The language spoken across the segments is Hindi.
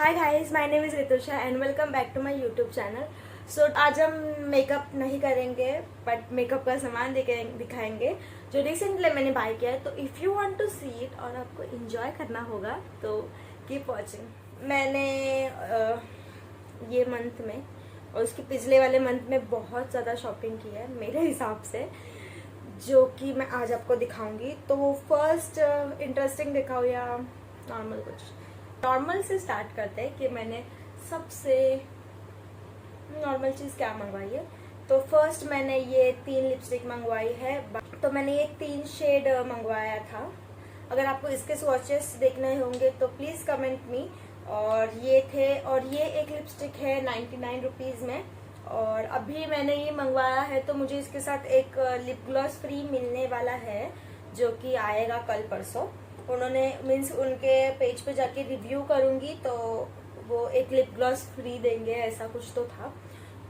Hi guys, my name is Ritusha and welcome back to my YouTube channel. So आज हम मेकअप नहीं करेंगे बट मेकअप का सामान दिखाएंगे जो रिसेंटली मैंने बाय किया है। तो if you want to see it और आपको एंजॉय करना होगा तो कीप वॉचिंग। मैंने ये मंथ में और उसके पिछले वाले मंथ में बहुत ज़्यादा शॉपिंग की है मेरे हिसाब से, जो कि मैं आज आपको दिखाऊंगी। तो फर्स्ट इंटरेस्टिंग दिखाओ या नॉर्मल? कुछ नॉर्मल से स्टार्ट करते हैं कि मैंने सबसे नॉर्मल चीज़ क्या मंगवाई है। तो फर्स्ट मैंने ये 3 लिपस्टिक मंगवाई है। तो मैंने ये 3 शेड मंगवाया था। अगर आपको इसके स्वॉचेस देखने होंगे तो प्लीज़ कमेंट मी। और ये थे, और ये एक लिपस्टिक है 99 रुपीज़ में। और अभी मैंने ये मंगवाया है तो मुझे इसके साथ एक लिप ग्लॉस फ्री मिलने वाला है, जो कि आएगा कल परसों। उन्होंने मीन्स उनके पेज पे जाके रिव्यू करूंगी तो वो एक लिप ग्लॉस फ्री देंगे, ऐसा कुछ तो था।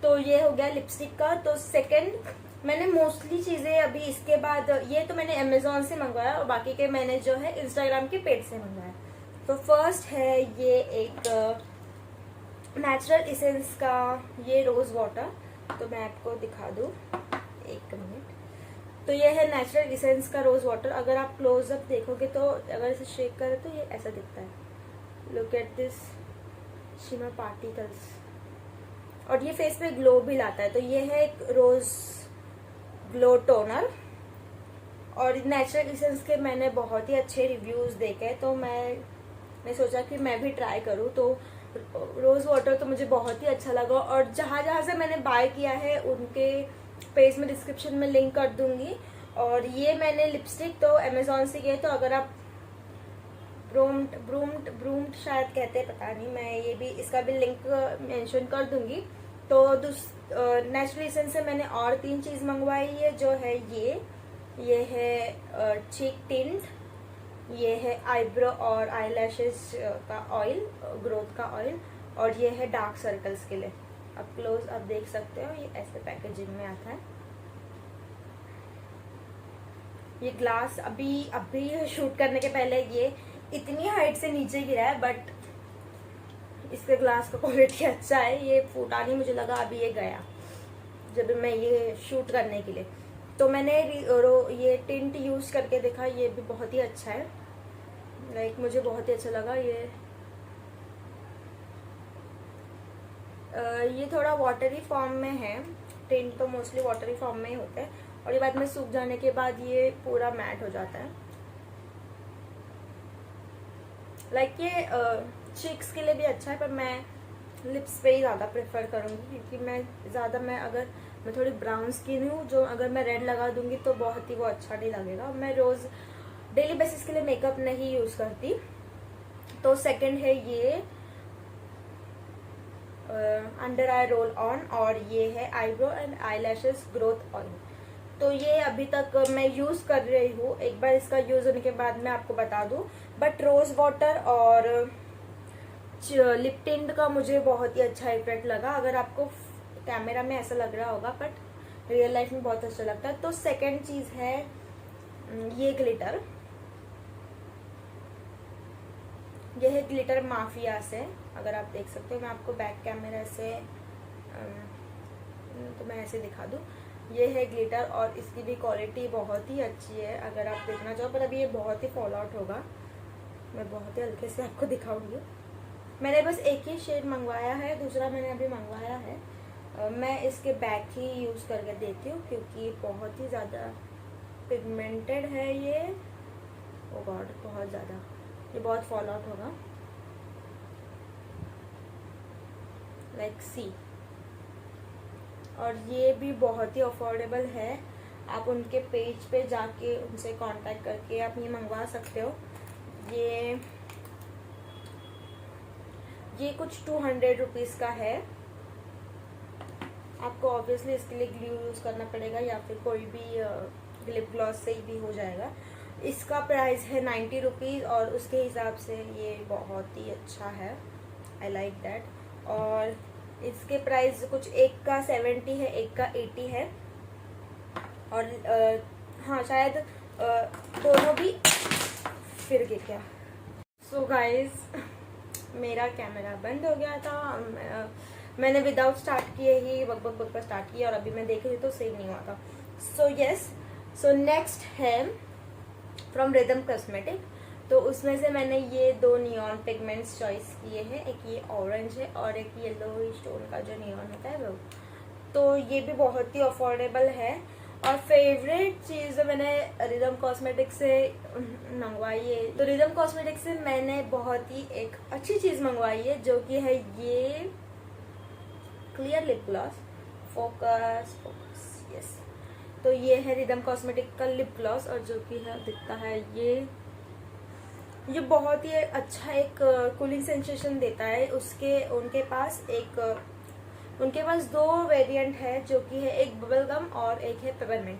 तो ये हो गया लिपस्टिक का। तो सेकंड, मैंने मोस्टली चीजें अभी इसके बाद, ये तो मैंने अमेजोन से मंगवाया और बाकी के मैंने जो है इंस्टाग्राम के पेज से मंगवाया। तो फर्स्ट है ये एक नेचुरल एसेंस का ये रोज वाटर। तो मैं आपको दिखा दूं, एक मिनट। तो ये है नेचुरल एसेंस का रोज वाटर। अगर आप क्लोजअप देखोगे तो अगर इसे शेक करें तो ये ऐसा दिखता है। Look at this shimmer particles, और ये फेस पे ग्लो भी लाता है। तो ये है एक रोज ग्लो टोनर। और नेचुरल एसेंस के मैंने बहुत ही अच्छे रिव्यूज देखे, तो मैंने सोचा कि मैं भी ट्राई करूँ। तो रोज वाटर तो मुझे बहुत ही अच्छा लगा। और जहाँ जहाँ से मैंने बाय किया है उनके पेज में डिस्क्रिप्शन में लिंक कर दूंगी। और ये मैंने लिपस्टिक तो अमेजोन से किया। तो अगर आप ब्रूम्ड शायद कहते हैं, पता नहीं, मैं ये भी इसका भी लिंक मेंशन कर दूंगी। तो नेचुरल एसेंस से मैंने और 3 चीज मंगवाई है, जो है ये है चीक टिंट, ये है आईब्रो और आईलैशेस का ऑयल, ग्रोथ का ऑयल, और ये है डार्क सर्कल्स के लिए। अब क्लोज आप देख सकते हो, ये ऐसे पैकेजिंग में आता है। ये ग्लास अभी शूट करने के पहले ये इतनी हाइट से नीचे गिरा है, बट इसके ग्लास का क्वालिटी अच्छा है। ये फूटा नहीं, मुझे लगा अभी ये गया जब मैं ये शूट करने के लिए। तो मैंने ये टिंट यूज करके देखा, ये भी बहुत ही अच्छा है। लाइक मुझे बहुत ही अच्छा लगा। ये थोड़ा वाटरी फॉर्म में है। टिंट तो मोस्टली वाटरी फॉर्म में ही होते हैं, और ये बाद में सूख जाने के बाद ये पूरा मैट हो जाता है। लाइक ये चीक्स के लिए भी अच्छा है, पर मैं लिप्स पे ही ज़्यादा प्रेफर करूँगी, क्योंकि अगर मैं थोड़ी ब्राउन स्किन हूँ, जो अगर मैं रेड लगा दूंगी तो बहुत ही वो अच्छा नहीं लगेगा। मैं रोज़ डेली बेसिस के लिए मेकअप नहीं यूज़ करती। तो सेकंड है ये अंडर आई रोल ऑन, और ये है eyebrow and eyelashes growth oil. तो ये अभी तक मैं यूज कर रही हूँ। एक बार इसका यूज होने के बाद मैं आपको बता दूं। बट रोज वाटर और लिप टिंट का मुझे बहुत ही अच्छा इफेक्ट लगा। अगर आपको कैमरा में ऐसा लग रहा होगा, बट रियल लाइफ में बहुत अच्छा लगता है। तो सेकंड चीज है ये ग्लिटर। यह है ग्लिटर माफिया से, अगर आप देख सकते हो। मैं आपको बैक कैमरा से तो मैं ऐसे दिखा दूं। ये है ग्लिटर, और इसकी भी क्वालिटी बहुत ही अच्छी है अगर आप देखना चाहो। पर अभी ये बहुत ही फॉल आउट होगा, मैं बहुत ही हल्के से आपको दिखाऊंगी। मैंने बस एक ही शेड मंगवाया है, दूसरा मैंने अभी मंगवाया है। मैं इसके बैक ही यूज करके देती हूँ, क्योंकि बहुत ही ज़्यादा पिगमेंटेड है ये। ओ गॉड, बहुत ज़्यादा, ये बहुत फॉल आउट होगा। लाइक सी। और ये भी बहुत ही अफोर्डेबल है। आप उनके पेज पे जाके उनसे कांटेक्ट करके आप ये मंगवा सकते हो। ये कुछ 200 रुपीज़ का है। आपको ऑब्वियसली इसके लिए ग्लू यूज करना पड़ेगा, या फिर कोई भी लिप ग्लॉस से ही भी हो जाएगा। इसका प्राइस है 90 रुपीज़, और उसके हिसाब से ये बहुत ही अच्छा है। I like that. और इसके प्राइस कुछ एक का 70 है, एक का 80 है। और हाँ, शायद दोनों भी फिर गए क्या। सो गाइज, मेरा कैमरा बंद हो गया था। मैंने विदाउट स्टार्ट किए ही बक बक बक स्टार्ट किया और अभी मैं देख रही तो सेव नहीं हुआ था। सो यस, सो नेक्स्ट है फ्रॉम रिदम कॉस्मेटिक। तो उसमें से मैंने ये 2 नियॉन पिगमेंट्स चॉइस किए हैं, एक ये ऑरेंज है और एक येलो स्टोन का जो नियॉन होता है वो। तो ये भी बहुत ही अफोर्डेबल है। और फेवरेट चीज़ जो मैंने रिदम कॉस्मेटिक से मंगवाई है, तो रिदम कॉस्मेटिक से मैंने बहुत ही एक अच्छी चीज़ मंगवाई है, जो कि है ये clear lip gloss. Focus focus, yes. तो ये है रिदम कॉस्मेटिक का लिप ग्लॉस और जो कि है दिखता है ये बहुत ही अच्छा एक कूलिंग सेंसेशन देता है। उनके पास 2 वेरिएंट है, जो कि है एक बबल गम और एक है पेपरमिंट।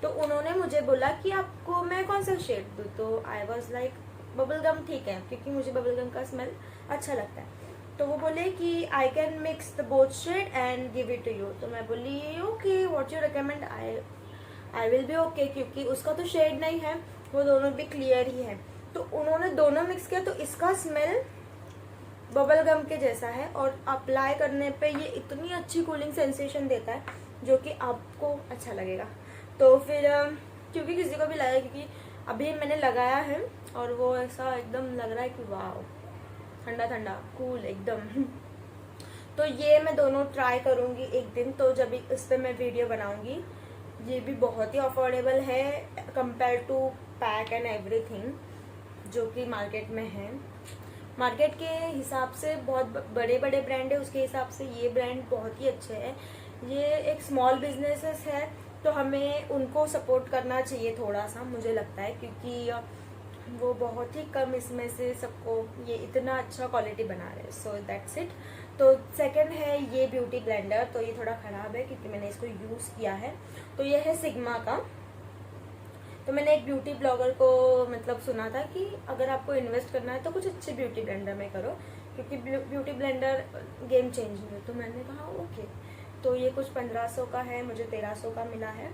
तो उन्होंने मुझे बोला कि आपको मैं कौन सा शेड दूँ, तो I was like bubble gum ठीक है, क्योंकि मुझे बबल गम का स्मेल अच्छा लगता है। तो वो बोले कि I can mix the both shade and give it to you. तो मैं बोली okay, what you recommend, I will be okay, क्योंकि उसका तो शेड नहीं है, वो दोनों भी क्लियर ही है। तो उन्होंने दोनों मिक्स किया, तो इसका स्मेल बबल गम के जैसा है और अप्लाई करने पे ये इतनी अच्छी कूलिंग सेंसेशन देता है, जो कि आपको अच्छा लगेगा। तो फिर क्योंकि किसी को भी लगा, क्योंकि अभी मैंने लगाया है और वो ऐसा एकदम लग रहा है कि वाह, ठंडा ठंडा कूल एकदम। तो ये मैं दोनों ट्राई करूँगी एक दिन, तो जब इस पर मैं वीडियो बनाऊँगी। ये भी बहुत ही अफोर्डेबल है compare to PAC and everything जो कि मार्केट में है। मार्केट के हिसाब से बहुत बड़े बड़े ब्रांड है, उसके हिसाब से ये ब्रांड बहुत ही अच्छे है। ये एक स्मॉल बिजनेसेस है, तो हमें उनको सपोर्ट करना चाहिए थोड़ा सा, मुझे लगता है, क्योंकि वो बहुत ही कम इसमें से सबको ये इतना अच्छा क्वालिटी बना रहे हैं। So that's it. तो सेकंड है ये ब्यूटी ब्लेंडर। तो ये थोड़ा ख़राब है क्योंकि मैंने इसको यूज़ किया है। तो ये है सिग्मा का। तो मैंने एक ब्यूटी ब्लॉगर को मतलब सुना था कि अगर आपको इन्वेस्ट करना है तो कुछ अच्छे ब्यूटी ब्लेंडर में करो, क्योंकि ब्यूटी ब्लेंडर गेम चेंजिंग है। तो मैंने कहा ओके। तो ये कुछ 1500 का है, मुझे 1300 का मिला है।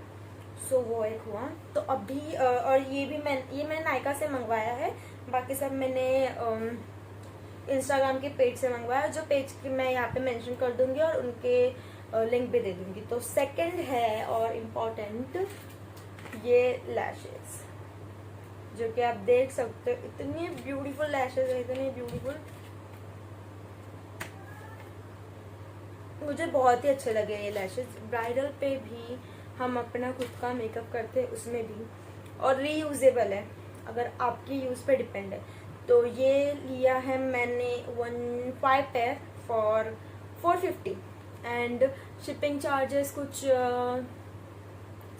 सो वो एक हुआ। तो अभी और ये मैंने नायका से मंगवाया है। बाकी सब मैंने इंस्टाग्राम के पेज से मंगवाया, जो पेज की मैं यहाँ पे मेंशन कर दूंगी और उनके लिंक भी दे दूंगी। तो सेकंड है और इम्पोर्टेंट ये लैशेस, जो कि आप देख सकते हो, इतनी ब्यूटीफुल लैशेस है, इतनी ब्यूटीफुल, मुझे बहुत ही अच्छे लगे ये लैशेस। ब्राइडल पे भी हम अपना खुद का मेकअप करते हैं उसमें भी, और रीयूजेबल है, अगर आपकी यूज़ पे डिपेंड है। तो ये लिया है मैंने 5 pair for 450 and shipping charges कुछ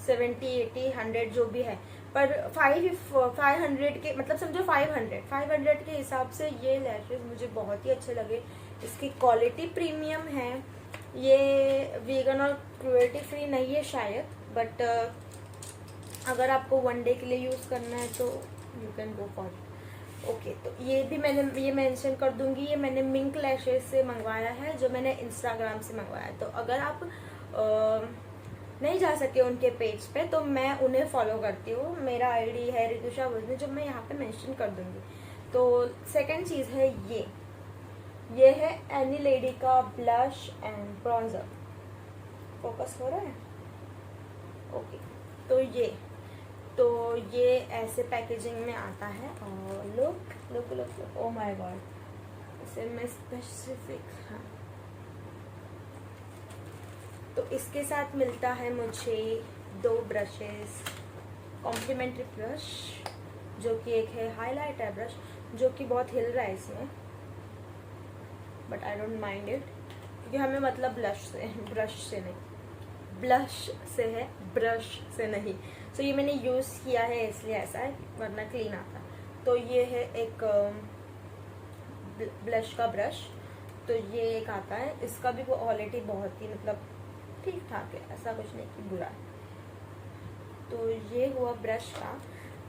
70, 80, 100 जो भी है, पर 500 के मतलब समझो 500 के हिसाब से ये लैशेस मुझे बहुत ही अच्छे लगे। इसकी क्वालिटी प्रीमियम है। ये वीगन और क्रुएल्टी फ्री नहीं है शायद, बट अगर आपको 1 डे के लिए यूज़ करना है तो you can go for it. Okay, तो ये भी मैंने ये मेंशन कर दूंगी। ये मैंने मिंक लैशेस से मंगवाया है, जो मैंने इंस्टाग्राम से मंगवाया। तो अगर आप नहीं जा सके उनके पेज पे, तो मैं उन्हें फॉलो करती हूँ। मेरा आईडी है रितुषा वजनी, जो मैं यहाँ पे मेंशन कर दूंगी। तो सेकंड चीज़ है ये है एनी लेडी का ब्लश एंड ब्रॉन्जर। फोकस हो रहा है? ओके। तो ये ऐसे पैकेजिंग में आता है और लुक ओ माय गॉड, इसे मैं स्पेसिफिक, हाँ। तो इसके साथ मिलता है मुझे 2 ब्रशेस, कॉम्प्लीमेंट्री ब्रश, जो कि एक है हाइलाइटर ब्रश, जो कि बहुत हिल रहा है इसमें, but I don't mind it, क्योंकि हमें मतलब ब्रश से नहीं। सो ये मैंने यूज़ किया है इसलिए ऐसा है, वरना क्लीन आता। तो ये है एक ब्लश का ब्रश। तो ये एक आता है, इसका भी क्वालिटी बहुत ही मतलब ठीक ठाक है, ऐसा कुछ नहीं कि बुरा है। तो ये हुआ ब्रश का।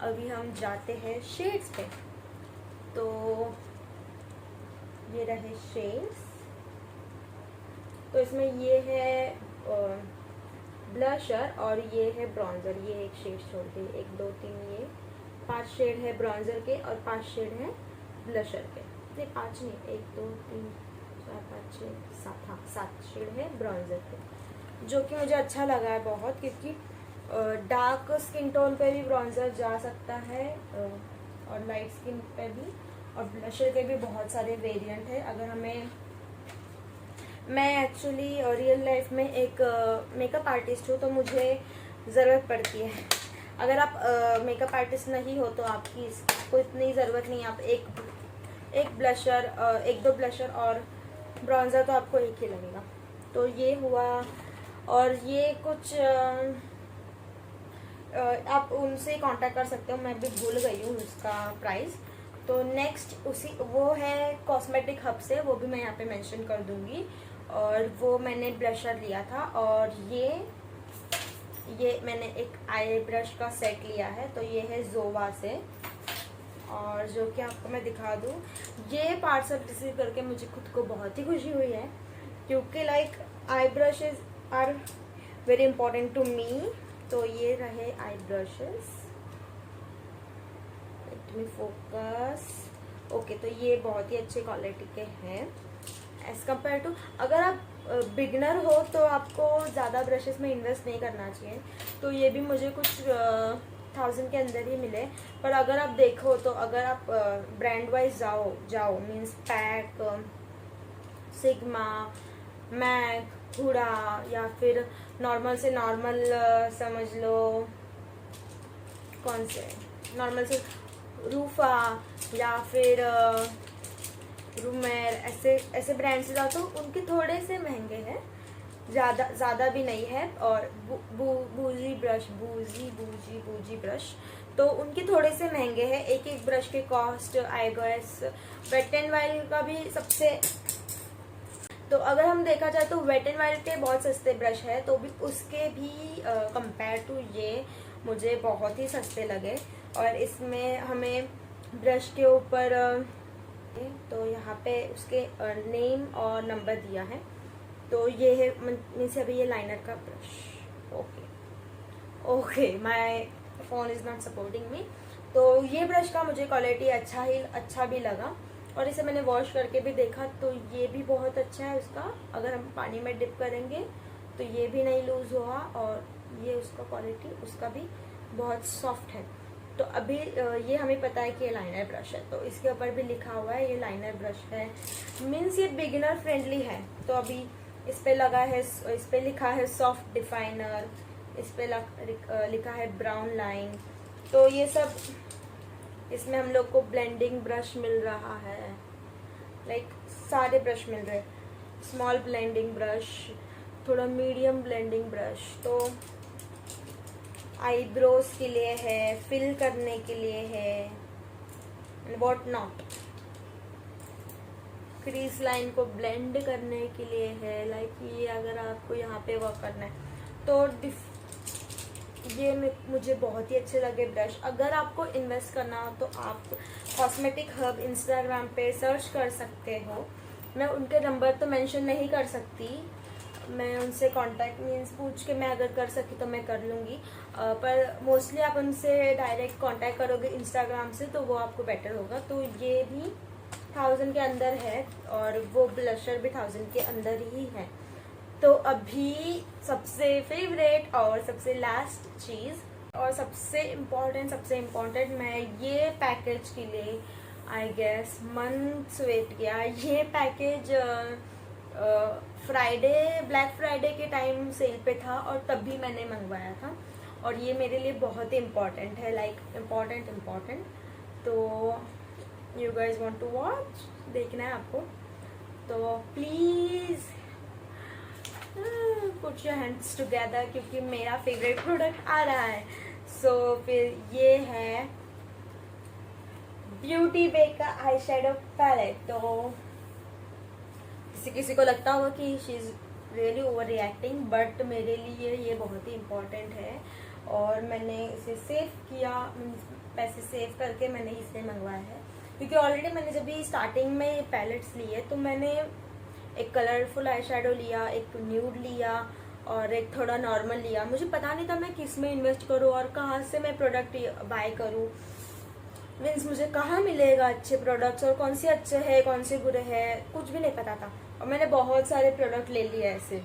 अभी हम जाते हैं शेड्स पे। तो ये रहे शेड्स। तो इसमें ये है ब्लशर और ये है ब्रॉन्जर। ये एक शेड छोड़ के 1 2 3 ये 5 शेड है ब्रॉन्जर के और 5 शेड है ब्लशर के। नहीं 5 नहीं, 1 2 3 4 5 6 7, हाँ 7 शेड है ब्रॉन्जर के, जो कि मुझे अच्छा लगा है बहुत, क्योंकि डार्क स्किन टोन पे भी ब्रॉन्जर जा सकता है और लाइट स्किन पे भी, और ब्लशर के भी बहुत सारे वेरिएंट है। अगर हमें, मैं एक्चुअली रियल लाइफ में एक मेकअप आर्टिस्ट हूँ, तो मुझे ज़रूरत पड़ती है। अगर आप मेकअप आर्टिस्ट नहीं हो तो आपकी इसको इतनी ज़रूरत नहीं है। आप एक ब्लशर, 1-2 ब्लशर और ब्रॉन्जर तो आपको एक ही लगेगा। तो ये हुआ, और ये कुछ आप उनसे कांटेक्ट कर सकते हो, मैं भी भूल गई हूँ उसका प्राइस। तो नेक्स्ट उसी वो है कॉस्मेटिक हब से, वो भी मैं यहाँ पे मेंशन कर दूँगी। और वो मैंने ब्लशर लिया था, और ये मैंने एक आई ब्रश का सेट लिया है, तो ये है जोवा से, और जो कि आपको मैं दिखा दूँ, ये पार्सल रिसीव करके मुझे खुद को बहुत ही खुशी हुई है, क्योंकि like eye brushes are very important to me. तो ये रहे eye brushes, let me focus. Okay, तो ये बहुत ही अच्छे क्वालिटी के हैं एज कम्पेयर टू, अगर आप बिगनर हो तो आपको ज़्यादा ब्रशेस में इन्वेस्ट नहीं करना चाहिए। तो ये भी मुझे कुछ 1000 के अंदर ही मिले। पर अगर आप देखो तो अगर आप ब्रांड वाइज जाओ means PAC, Sigma, MAC, Huda, या फिर नॉर्मल से नॉर्मल समझ लो, कौन से नॉर्मल से रूफा या फिर रूमेर, ऐसे ब्रांड से जाओ तो उनके थोड़े से महंगे हैं, ज़्यादा भी नहीं है। और बूजी ब्रश तो उनके थोड़े से महंगे हैं। एक ब्रश के cost I guess wet and wild का भी सबसे, तो अगर हम देखा जाए तो वेट एंड वाइल्ड के बहुत सस्ते ब्रश है, तो भी उसके भी कंपेयर टू ये मुझे बहुत ही सस्ते लगे। और इसमें हमें ब्रश के ऊपर तो यहाँ पे उसके नेम और नंबर दिया है। तो ये है मीन्स अभी ये लाइनर का brush. Okay my phone is not supporting me. तो ये ब्रश का मुझे क्वालिटी अच्छा भी लगा, और इसे मैंने वॉश करके भी देखा, तो ये भी बहुत अच्छा है उसका। अगर हम पानी में डिप करेंगे तो ये भी नहीं लूज़ हुआ, और ये उसका क्वालिटी उसका भी बहुत सॉफ्ट है। तो अभी ये हमें पता है कि ये लाइनर ब्रश है, तो इसके ऊपर भी लिखा हुआ है ये लाइनर ब्रश है, मीन्स ये बिगिनर फ्रेंडली है। तो अभी इस पे लगा है, इस पे लिखा है सॉफ्ट डिफाइनर, इस पे लिखा है ब्राउन लाइन। तो ये सब, इसमें हम लोग को ब्लेंडिंग ब्रश मिल रहा है, लाइक सारे ब्रश मिल रहे, स्मॉल ब्लेंडिंग ब्रश, थोड़ा मीडियम ब्लेंडिंग ब्रश, तो आईब्रोज के लिए है, फिल करने के लिए है, व्हाट नॉट, क्रीज लाइन को ब्लेंड करने के लिए है, लाइक ये अगर आपको यहाँ पे वर्क करना है तो ये मुझे बहुत ही अच्छे लगे ब्रश। अगर आपको इन्वेस्ट करना हो तो आप कॉस्मेटिक हब इंस्टाग्राम पे सर्च कर सकते हो। मैं उनके नंबर तो मेंशन नहीं कर सकती, मैं उनसे कांटेक्ट मीन्स पूछ के मैं अगर कर सकी तो मैं कर लूँगी, पर मोस्टली आप उनसे डायरेक्ट कांटेक्ट करोगे इंस्टाग्राम से तो वो आपको बेटर होगा। तो ये भी 1000 के अंदर है, और वो ब्लशर भी 1000 के अंदर ही है। तो अभी सबसे फेवरेट और सबसे लास्ट चीज़ और सबसे इम्पोर्टेंट मैं ये पैकेज के लिए आई गेस मंथ्स वेट किया। ये पैकेज ब्लैक फ्राइडे के टाइम सेल पे था, और तब भी मैंने मंगवाया था, और ये मेरे लिए बहुत ही इम्पोर्टेंट है, लाइक इम्पोर्टेंट। तो you guys want to watch, देखना है आपको, तो please put your hands together, क्योंकि मेरा फेवरेट प्रोडक्ट आ रहा है। सो फिर ये है ब्यूटी बे का आई शेडो पैलेट। तो किसी को लगता होगा कि she is really over reacting, but मेरे लिए ये बहुत ही इम्पोर्टेंट है, और मैंने इसे सेव किया, पैसे सेव करके मैंने इसे मंगवाया है। क्योंकि ऑलरेडी मैंने जब भी स्टार्टिंग में ये पैलेट्स लिए तो मैंने एक कलरफुल आई शेडो लिया, एक न्यूड लिया, और एक थोड़ा नॉर्मल लिया। मुझे पता नहीं था मैं किस में इन्वेस्ट करूँ और कहाँ से मैं प्रोडक्ट बाय करूँ। मीन्स मुझे कहाँ मिलेगा अच्छे प्रोडक्ट्स और कौन से अच्छे हैं कौन से बुरे हैं कुछ भी नहीं पता था। और मैंने बहुत सारे प्रोडक्ट ले लिए ऐसे,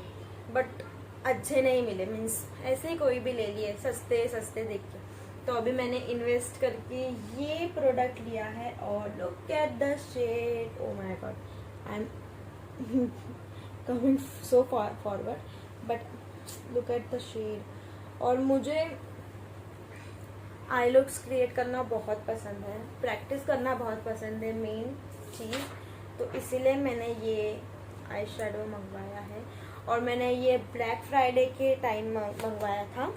बट अच्छे नहीं मिले। मीन्स ऐसे ही कोई भी ले लिए सस्ते सस्ते देख के। तो अभी मैंने इन्वेस्ट करके ये प्रोडक्ट लिया है और look at the shade. Oh my god, I am coming so forward, but look at the shade. और मुझे आई लुक्स क्रिएट करना बहुत पसंद है, प्रैक्टिस करना बहुत पसंद है मेन चीज़। तो इसीलिए मैंने ये आई शेडो मंगवाया है। और मैंने ये ब्लैक फ्राइडे के टाइम मंगवाया था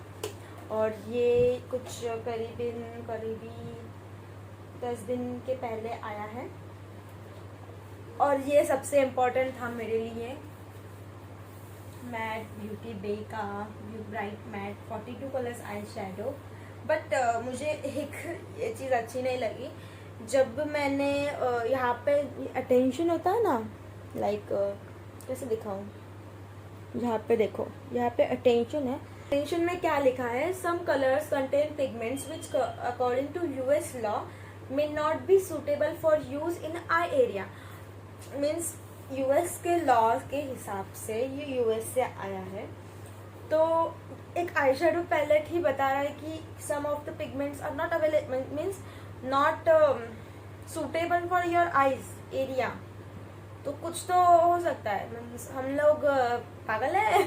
और ये कुछ करीबी 10 दिन के पहले आया है। और ये सबसे इम्पोर्टेंट था मेरे लिए, मैट ब्यूटी बे का bright matte 42 colours eye shadow. But मुझे एक ये चीज़ अच्छी नहीं लगी। जब मैंने यहाँ पे अटेंशन होता है ना, लाइक कैसे दिखाऊं, यहाँ पे देखो, यहाँ पे अटेंशन है। अटेंशन में क्या लिखा है, some colours contain pigments which according to US law may not be suitable for use in eye area. Means US के लॉ के हिसाब से ये यूएस से आया है। तो एक आई शेडो पैलेट ही बता रहा है कि some of the pigments are not available, means not suitable for your eyes area. तो कुछ तो हो सकता है। मीन्स हम लोग पागल है।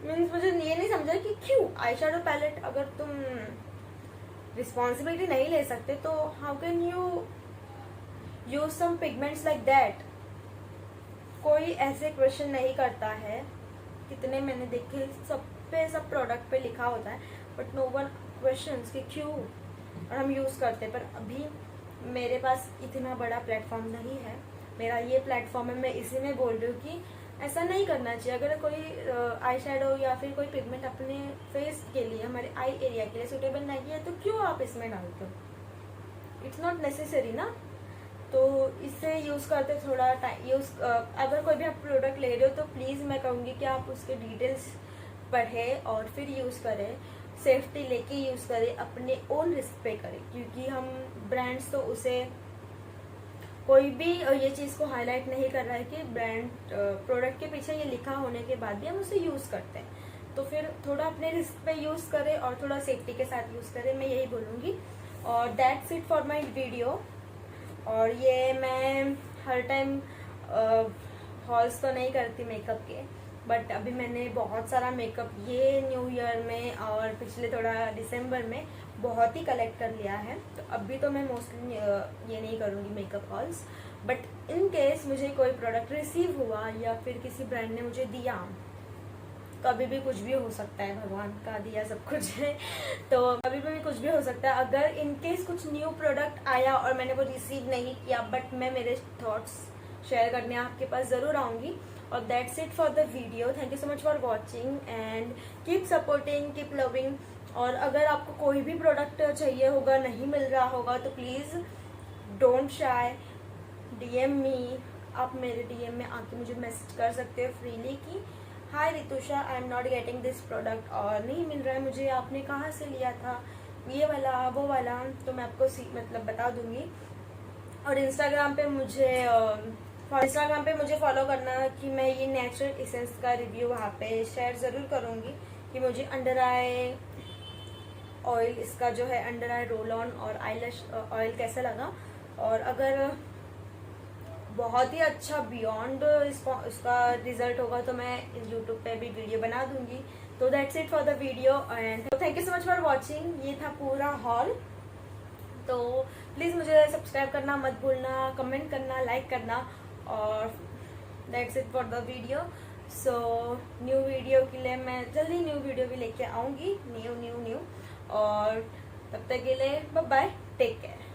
मीन्स मुझे ये नहीं समझा कि क्यों आई शेडो पैलेट, अगर तुम रिस्पॉन्सिबिलिटी नहीं ले सकते तो how can you use some pigments like that. कोई ऐसे क्वेश्चन नहीं करता है। कितने मैंने देखे, सब पे सब प्रोडक्ट पे लिखा होता है, बट नो वन क्वेश्चंस कि क्यों, और हम यूज़ करते। पर अभी मेरे पास इतना बड़ा प्लेटफॉर्म नहीं है, मेरा ये प्लेटफॉर्म है। मैं इसी में बोल रही हूँ कि ऐसा नहीं करना चाहिए। अगर कोई आई शेडो या फिर कोई पिगमेंट अपने फेस के लिए, हमारे आई एरिया के लिए सूटेबल नहीं है तो क्यों आप इसमें डालते हो, इट्स नॉट नेसेसरी ना। तो इससे यूज़ करते थोड़ा टाइम अगर कोई भी आप प्रोडक्ट ले रहे हो तो प्लीज़ मैं कहूँगी कि आप उसके डिटेल्स पढ़ें और फिर यूज़ करें, सेफ्टी लेके यूज़ करें, अपने ओन रिस्क पे करें। क्योंकि हम ब्रांड्स तो उसे कोई भी ये चीज़ को हाईलाइट नहीं कर रहा है कि ब्रांड प्रोडक्ट के पीछे ये लिखा होने के बाद भी हम उसे यूज़ करते हैं। तो फिर थोड़ा अपने रिस्क पे यूज़ करें और थोड़ा सेफ्टी के साथ यूज़ करें, मैं यही बोलूँगी। और that's it for my video. और ये मैं हर टाइम हॉल्स तो नहीं करती मेकअप के, बट अभी मैंने बहुत सारा मेकअप ये न्यू ईयर में और पिछले थोड़ा दिसंबर में बहुत ही कलेक्ट कर लिया है। तो अभी तो मैं मोस्टली ये नहीं करूँगी makeup halls. But in case मुझे कोई प्रोडक्ट रिसीव हुआ या फिर किसी ब्रांड ने मुझे दिया, कभी भी कुछ भी हो सकता है, भगवान का दिया सब कुछ है, तो कभी भी कुछ भी हो सकता है। अगर इन केस कुछ न्यू प्रोडक्ट आया और मैंने वो रिसीव नहीं किया, बट मैं मेरे थॉट्स शेयर करने आपके पास ज़रूर आऊँगी। और that's it for the video. Thank you so much for watching and keep supporting, keep loving. और अगर आपको कोई भी प्रोडक्ट चाहिए होगा, नहीं मिल रहा होगा, तो प्लीज़ डोंट शाय, DM मी। आप मेरे DM में आके मुझे मैसेज कर सकते हो फ्रीली कि hi Ritusha, I am not getting this product, और नहीं मिल रहा है मुझे, आपने कहाँ से लिया था, ये वाला वो वाला, तो मैं आपको मतलब बता दूंगी। और इंस्टाग्राम पे मुझे फॉलो करना कि मैं ये नेचुरल एसेंस का रिव्यू वहाँ पे शेयर ज़रूर करूँगी कि मुझे अंडर आई ऑयल, इसका जो है अंडर आई रोल ऑन और आईलैश ऑयल कैसा लगा। और अगर बहुत ही अच्छा बियॉन्ड इसका रिजल्ट होगा तो मैं यूट्यूब पे भी वीडियो बना दूंगी। तो that's it for the video and thank you so much for watching. ये था पूरा हॉल। तो प्लीज़ मुझे सब्सक्राइब करना मत भूलना, कमेंट करना, लाइक करना। और that's it for the video. So new video के लिए मैं जल्दी न्यू वीडियो भी लेके आऊँगी, न्यू। और तब तक के लिए बाय बाय, टेक केयर।